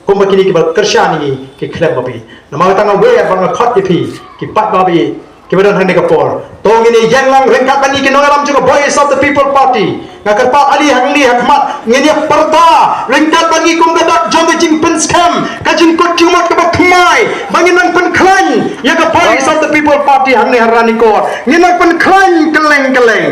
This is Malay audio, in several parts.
hum kini ki bal kersyani ki klem babi nama tanga we bang khot ki pat babi ki badan hang Singapore tong ini yang lang rengkat bani ki nongalam juga Voice of the People Party ngakar pa ali hang li hakmat ngeni perda rengkat bani kum gadak jong jing pen scam kajin kot cuma ke bakmai bangin nang pen klan ya ka Voice of the People Party hang ni harani ko nginang pen klan keleng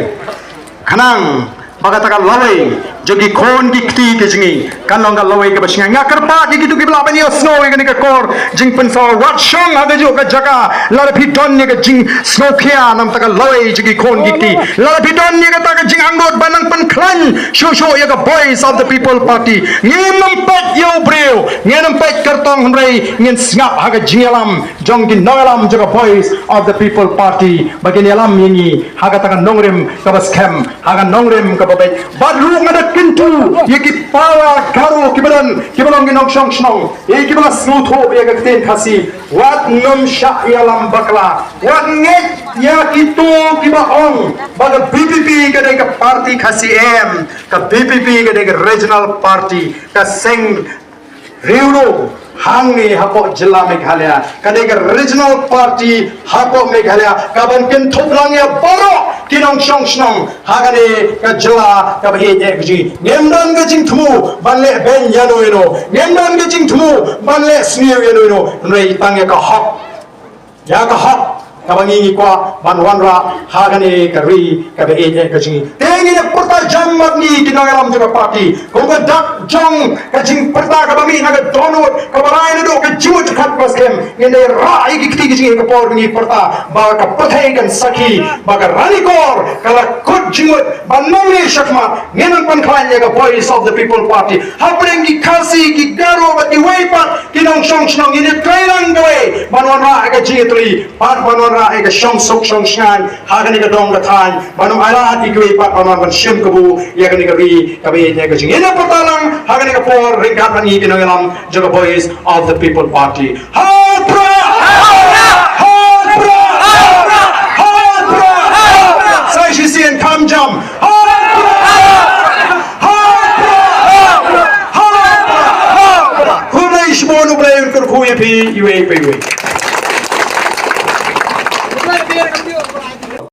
kanang bagatakan lawai jogi kon dikti ke jingi kanong ga lawai ke basinga ngakar pa di gitu ke bla bani snow ke ni ka kor jing pen so wat shong aga jo ka jaga lar phi don ni ka jing snow khia nam taka lawai jogi kon dikti lar phi don ni ka ta ka jing angot banang pen klan sho ya ka Voice of the People Party ngem pat yo breu ngem pat kartong hamrei ngin snap aga jingalam jong gi nogalam jo ka Voice of the People Party bagini alam yingi haga taka nongrem ka bas kem haga nongrem ka babai badru ngada kintu yeki pawa garu kibalan ginong shong shong yeki bala smooth ho ya gakten khasi wat nom sha yalam bakla wat nget ya kitu kibaong baga BPP ka de ka party khasi em ka BPP ka de ka regional party ka seng riuro hangni hapo jilla Meghalaya kadega regional party hapo Meghalaya kaban kin thoplang ya baro kinong shong snong hagane ka jilla ka bhe je ji nemdan ga jing thumu banle ben yano ino nemdan ga jing thumu banle snew yano ino rei tang ya ka hok kabangi kwa banwanra hagane ka ri ka bhe je ka ji tengi na porta jammat ni kinongalam juga party ko ga dak jong ka jing porta ka bami na ga donot ka barai do ka jut khat paskem ngene ra iki kiti ji ka por ni porta ba ka pathai kan sakhi ba ka rani kor kala kut jimut banami shakma ngenan pan khan ya ka Voice of the People Party hapring ki khasi ki garo ba ki wei pat kinong shong shong ini trailang gwe banwanra ka jitri pat banwanra ka shong sok shong shan hagani ka dong ka than banum ala ti gwe pat banwan shim kabu ya ka ni ka ri ka be ne ka jing ina patalang hagani ka por ringkat bani kinongalam jo ka Voice of the People Party sai shi sien kam jam Hunai shmonu brayon kur khuye phi iwe